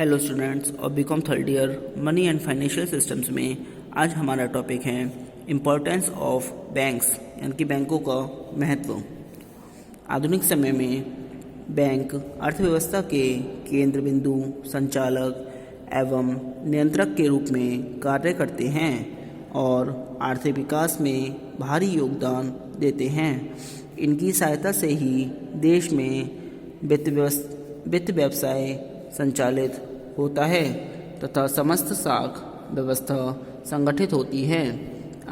Hello students और BCom third year money and financial systems में आज हमारा टॉपिक है इम्पोर्टेंस ऑफ बैंक्स यानी कि बैंकों का महत्व। आधुनिक समय में बैंक अर्थव्यवस्था के केंद्र बिंदु, संचालक एवं नियंत्रक के रूप में कार्य करते हैं और आर्थिक विकास में भारी योगदान देते हैं। इनकी सहायता से ही देश में वित्त व्यवसाय संचालित होता है तथा समस्त शाख व्यवस्था संगठित होती है।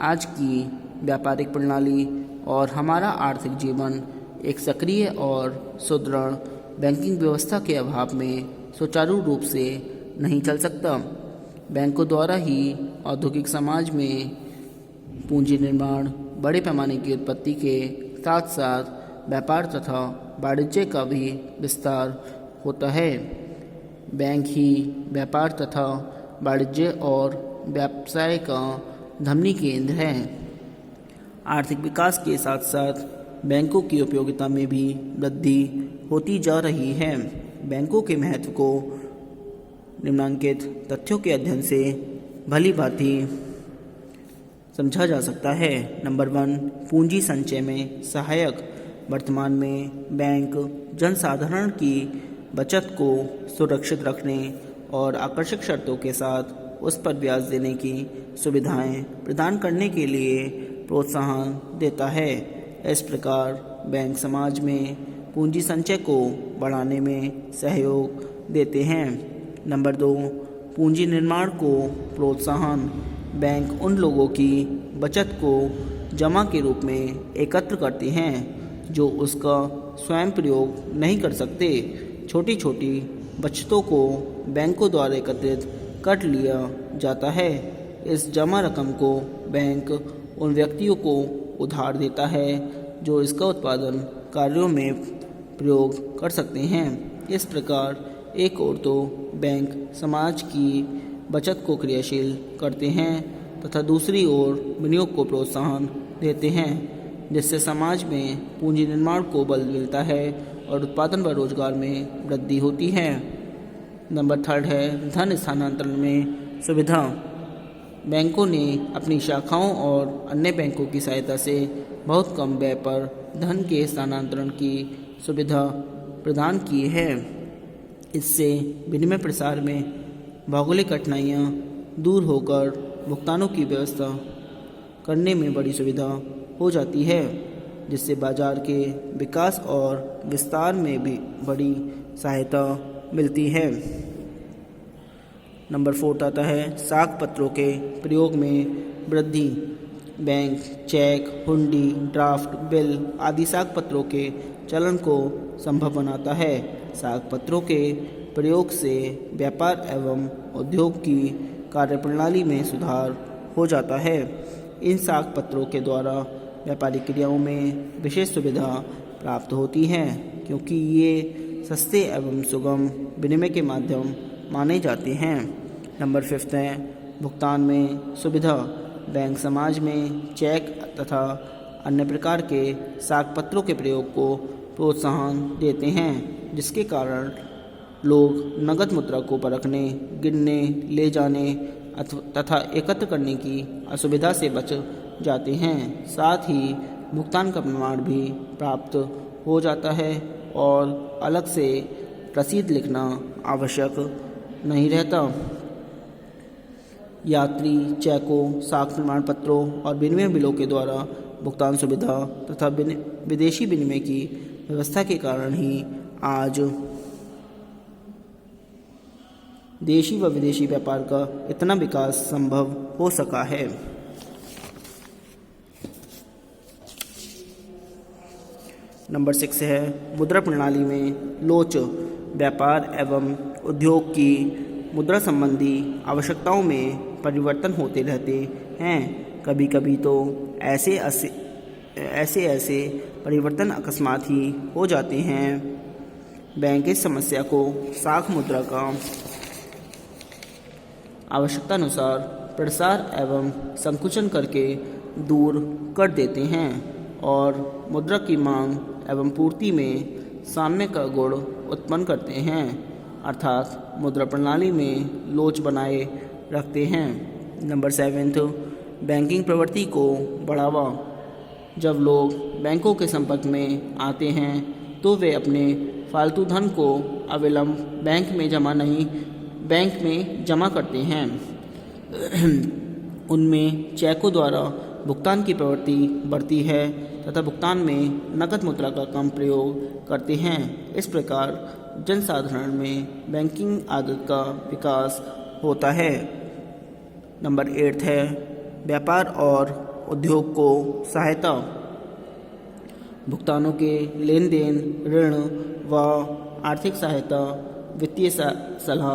आज की व्यापारिक प्रणाली और हमारा आर्थिक जीवन एक सक्रिय और सुदृढ़ बैंकिंग व्यवस्था के अभाव में सुचारू रूप से नहीं चल सकता। बैंकों द्वारा ही औद्योगिक समाज में पूंजी निर्माण, बड़े पैमाने की उत्पत्ति के साथ साथ व्यापार तथा वाणिज्य का भी विस्तार होता है। बैंक ही व्यापार तथा वाणिज्य और व्यवसाय का धमनी केंद्र है। आर्थिक विकास के साथ साथ बैंकों की उपयोगिता में भी वृद्धि होती जा रही है। बैंकों के महत्व को निम्नलिखित तथ्यों के अध्ययन से भली भांति समझा जा सकता है। नंबर 1, पूंजी संचय में सहायक। वर्तमान में बैंक जनसाधारण की बचत को सुरक्षित रखने और आकर्षक शर्तों के साथ उस पर ब्याज देने की सुविधाएं प्रदान करने के लिए प्रोत्साहन देता है। इस प्रकार बैंक समाज में पूंजी संचय को बढ़ाने में सहयोग देते हैं। नंबर 2, पूंजी निर्माण को प्रोत्साहन। बैंक उन लोगों की बचत को जमा के रूप में एकत्र करते हैं जो उसका स्वयं प्रयोग नहीं कर सकते। छोटी छोटी बचतों को बैंकों द्वारा एकत्रित कर लिया जाता है। इस जमा रकम को बैंक उन व्यक्तियों को उधार देता है जो इसका उत्पादन कार्यों में प्रयोग कर सकते हैं। इस प्रकार एक ओर तो बैंक समाज की बचत को क्रियाशील करते हैं तथा दूसरी ओर विनियोग को प्रोत्साहन देते हैं, जिससे समाज में पूंजी निर्माण को बल मिलता है और उत्पादन व रोजगार में वृद्धि होती है। नंबर 3 है धन स्थानांतरण में सुविधा। बैंकों ने अपनी शाखाओं और अन्य बैंकों की सहायता से बहुत कम व्यय पर धन के स्थानांतरण की सुविधा प्रदान की है। इससे विनिमय प्रसार में भौगोलिक कठिनाइयाँ दूर होकर भुगतानों की व्यवस्था करने में बड़ी सुविधा हो जाती है, जिससे बाजार के विकास और विस्तार में भी बड़ी सहायता मिलती है। नंबर 4 आता है साख पत्रों के प्रयोग में वृद्धि। बैंक चेक, हुंडी, ड्राफ्ट, बिल आदि साख पत्रों के चलन को संभव बनाता है। साख पत्रों के प्रयोग से व्यापार एवं उद्योग की कार्यप्रणाली में सुधार हो जाता है। इन साख पत्रों के द्वारा व्यापारिक क्रियाओं में विशेष सुविधा प्राप्त होती है, क्योंकि ये सस्ते एवं सुगम विनिमय के माध्यम माने जाते हैं। नंबर 5 है भुगतान में सुविधा। बैंक समाज में चेक तथा अन्य प्रकार के साख पत्रों के प्रयोग को प्रोत्साहन देते हैं, जिसके कारण लोग नगद मुद्रा को परखने, गिनने, ले जाने तथा एकत्र करने की असुविधा से बच जाते हैं। साथ ही भुगतान का प्रमाण भी प्राप्त हो जाता है और अलग से रसीद लिखना आवश्यक नहीं रहता। यात्री चेकों, साख प्रमाण पत्रों और विनिमय बिलों के द्वारा भुगतान सुविधा तथा विदेशी विनिमय की व्यवस्था के कारण ही आज देशी व विदेशी व्यापार का इतना विकास संभव हो सका है। नंबर 6 है मुद्रा प्रणाली में लोच। व्यापार एवं उद्योग की मुद्रा संबंधी आवश्यकताओं में परिवर्तन होते रहते हैं। कभी कभी तो ऐसे परिवर्तन अकस्मात ही हो जाते हैं। बैंक इस समस्या को साख मुद्रा का आवश्यकता अनुसार प्रसार एवं संकुचन करके दूर कर देते हैं और मुद्रा की मांग एवं पूर्ति में साम्य का गुण उत्पन्न करते हैं। अर्थात मुद्रा प्रणाली में लोच बनाए रखते हैं। नंबर 7, बैंकिंग प्रवृत्ति को बढ़ावा। जब लोग बैंकों के संपर्क में आते हैं तो वे अपने फालतू धन को अविलंब बैंक में जमा करते हैं। उनमें चेकों द्वारा भुगतान की प्रवृत्ति बढ़ती है तथा भुगतान में नकद मुद्रा का कम प्रयोग करते हैं। इस प्रकार जनसाधारण में बैंकिंग आदत का विकास होता है। नंबर 8 है व्यापार और उद्योग को सहायता। भुगतानों के लेन देन, ऋण व आर्थिक सहायता, वित्तीय सलाह,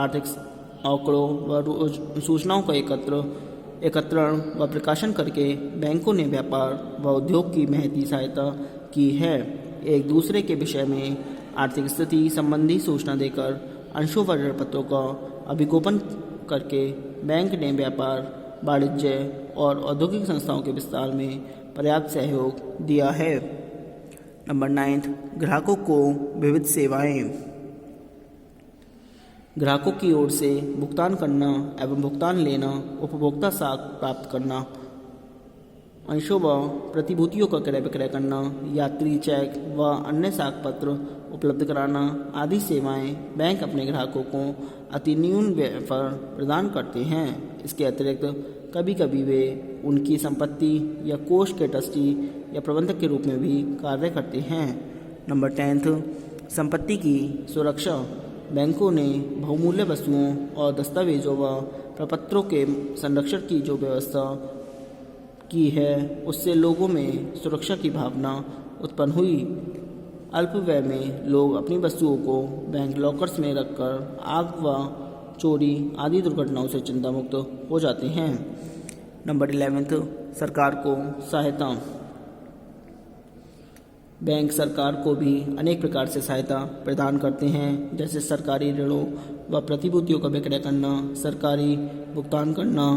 आर्थिक आंकड़ों व सूचनाओं का एकत्रण व प्रकाशन करके बैंकों ने व्यापार व उद्योग की महती सहायता की है। एक दूसरे के विषय में आर्थिक स्थिति संबंधी सूचना देकर अंशों व ऋण पत्रों का अभिगोपन करके बैंक ने व्यापार, वाणिज्य और औद्योगिक संस्थाओं के विस्तार में पर्याप्त सहयोग दिया है। नंबर 9, ग्राहकों को विविध सेवाएं। ग्राहकों की ओर से भुगतान करना एवं भुगतान लेना, उपभोक्ता साख प्राप्त करना, अंशों व प्रतिभूतियों का क्रय विक्रय करना, यात्री चेक व अन्य साख पत्र उपलब्ध कराना आदि सेवाएं बैंक अपने ग्राहकों को अति न्यून व्यय पर प्रदान करते हैं। इसके अतिरिक्त कभी कभी वे उनकी संपत्ति या कोष के ट्रस्टी या प्रबंधक के रूप में भी कार्य करते हैं। नंबर 10, संपत्ति की सुरक्षा। बैंकों ने बहुमूल्य वस्तुओं और दस्तावेजों व प्रपत्रों के संरक्षण की जो व्यवस्था की है उससे लोगों में सुरक्षा की भावना उत्पन्न हुई। अल्प व्यय में लोग अपनी वस्तुओं को बैंक लॉकर्स में रखकर आग व चोरी आदि दुर्घटनाओं से चिंता मुक्त हो जाते हैं। नंबर 11, सरकार को सहायता। बैंक सरकार को भी अनेक प्रकार से सहायता प्रदान करते हैं, जैसे सरकारी ऋणों व प्रतिभूतियों का विक्रय करना, सरकारी भुगतान करना,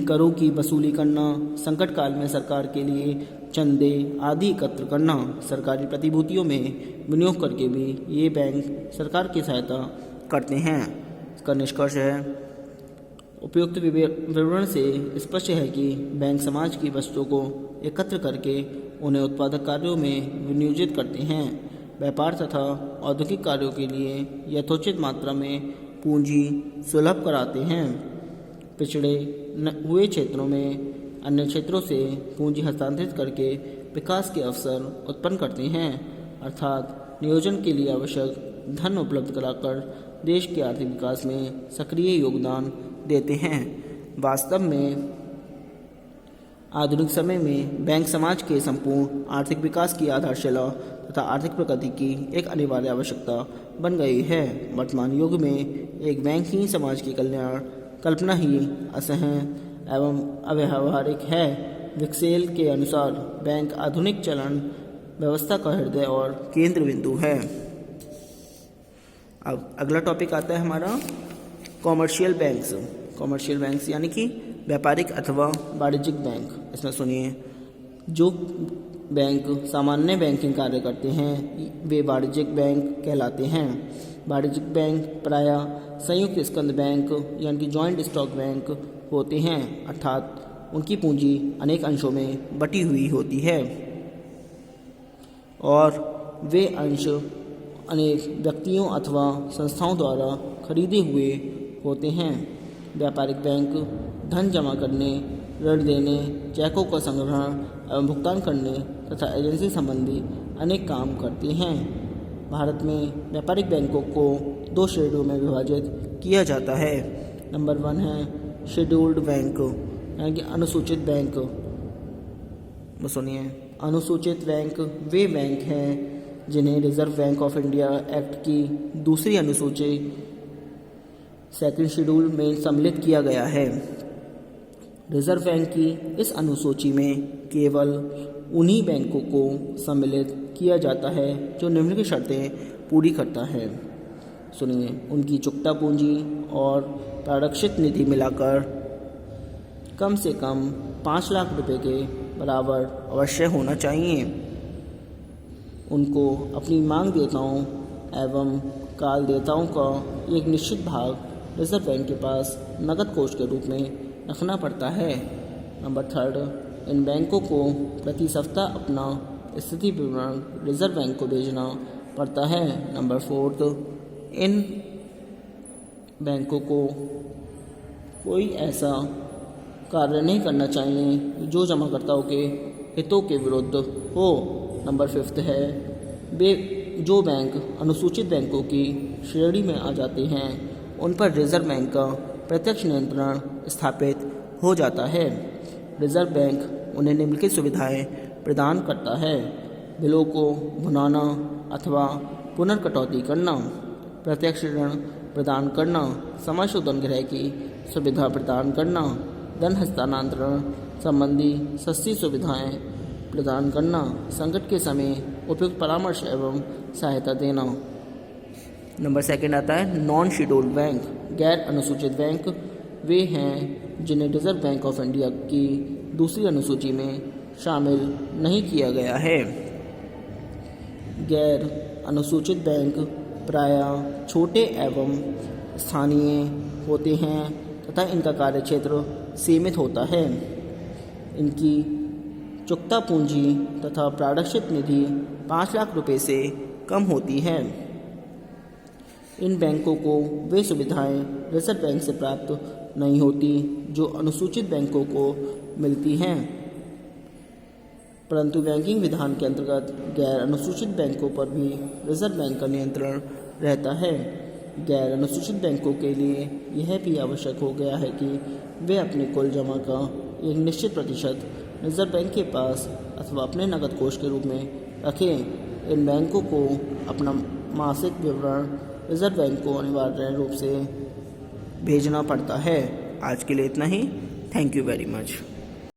करों की वसूली करना, संकट काल में सरकार के लिए चंदे आदि एकत्र करना, सरकारी प्रतिभूतियों में विनियोग करके भी ये बैंक सरकार की सहायता करते हैं। इसका निष्कर्ष है, उपयुक्त विवरण से स्पष्ट है कि बैंक समाज की वस्तुओं को एकत्र करके उन्हें उत्पादक कार्यों में विनियोजित करते हैं, व्यापार तथा औद्योगिक कार्यों के लिए यथोचित मात्रा में पूंजी सुलभ कराते हैं, पिछड़े हुए क्षेत्रों में अन्य क्षेत्रों से पूंजी हस्तांतरित करके विकास के अवसर उत्पन्न करते हैं, अर्थात नियोजन के लिए आवश्यक धन उपलब्ध कराकर देश के आर्थिक विकास में सक्रिय योगदान देते हैं। वास्तव में आधुनिक समय में बैंक समाज के संपूर्ण आर्थिक विकास की आधारशिला तथा आर्थिक प्रगति की एक अनिवार्य आवश्यकता बन गई है। वर्तमान युग में एक बैंक ही समाज की कल्पना ही असह्य एवं अव्यावहारिक है। विक्सेल के अनुसार बैंक आधुनिक चलन व्यवस्था का हृदय और केंद्र बिंदु है। अब अगला टॉपिक आता है हमारा कॉमर्शियल बैंक्स। कॉमर्शियल बैंक्स यानी कि व्यापारिक अथवा वाणिज्यिक बैंक। इसमें सुनिए, जो बैंक सामान्य बैंकिंग कार्य करते हैं वे वाणिज्यिक बैंक कहलाते हैं। वाणिज्यिक बैंक प्रायः संयुक्त स्कंद बैंक यानी कि जॉइंट स्टॉक बैंक होते हैं, अर्थात उनकी पूंजी अनेक अंशों में बटी हुई होती है और वे अंश अनेक व्यक्तियों अथवा संस्थाओं द्वारा खरीदे हुए होते हैं। व्यापारिक बैंक धन जमा करने, ऋण देने, चेकों का संग्रहण एवं भुगतान करने तथा एजेंसी संबंधी अनेक काम करते हैं। भारत में व्यापारिक बैंकों को 2 श्रेणियों में विभाजित किया जाता है। नंबर 1 है शेड्यूल्ड बैंक यानी कि अनुसूचित बैंक। सुनिए, अनुसूचित बैंक वे बैंक हैं जिन्हें reserve bank of India act की दूसरी अनुसूची सेकंड शेड्यूल में सम्मिलित किया गया है। रिजर्व बैंक की इस अनुसूची में केवल उन्हीं बैंकों को सम्मिलित किया जाता है जो निम्नलिखित शर्तें पूरी करता है। सुनिए, उनकी चुकता पूंजी और प्रारक्षित निधि मिलाकर कम से कम 5 लाख रुपए के बराबर अवश्य होना चाहिए। उनको अपनी मांग देताओं एवं कालदेताओं का एक निश्चित भाग रिजर्व बैंक के पास नकद कोष के रूप में रखना पड़ता है। नंबर 3, इन बैंकों को प्रति सप्ताह अपना स्थिति विवरण रिजर्व बैंक को भेजना पड़ता है। नंबर 4, इन बैंकों को कोई ऐसा कार्य नहीं करना चाहिए जो जमाकर्ताओं के हितों के विरुद्ध हो। नंबर 5 है, जो बैंक अनुसूचित बैंकों की श्रेणी में आ जाते हैं उन पर रिजर्व बैंक का प्रत्यक्ष नियंत्रण स्थापित हो जाता है। रिजर्व बैंक उन्हें निम्नलिखित सुविधाएं प्रदान करता है: बिलों को भुनाना अथवा पुनर्कटौती करना, प्रत्यक्ष ऋण प्रदान करना, समय शोधन गृह की सुविधा प्रदान करना, धन हस्तांतरण संबंधी सस्ती सुविधाएं प्रदान करना, संकट के समय उपयुक्त परामर्श एवं सहायता देना। नंबर 2 आता है नॉन शेड्यूल्ड बैंक, गैर अनुसूचित बैंक। वे हैं जिन्हें रिजर्व बैंक ऑफ इंडिया की दूसरी अनुसूची में शामिल नहीं किया गया है। गैर अनुसूचित बैंक प्रायः छोटे एवं स्थानीय होते हैं तथा इनका कार्यक्षेत्र सीमित होता है। इनकी चुकता पूंजी तथा प्रारक्षित निधि 5 लाख रुपए से कम होती है। इन बैंकों को वे सुविधाएं रिजर्व बैंक से प्राप्त नहीं होती जो अनुसूचित बैंकों को मिलती हैं, परंतु बैंकिंग विधान के अंतर्गत गैर अनुसूचित बैंकों पर भी रिजर्व बैंक का नियंत्रण रहता है। गैर अनुसूचित बैंकों के लिए यह भी आवश्यक हो गया है कि वे अपने कुल जमा का एक निश्चित प्रतिशत रिजर्व बैंक के पास अथवा अपने नकद कोष के रूप में रखें। इन बैंकों को अपना मासिक विवरण रिजर्व बैंक को अनिवार्य रूप से भेजना पड़ता है। आज के लिए इतना ही। Thank you very much.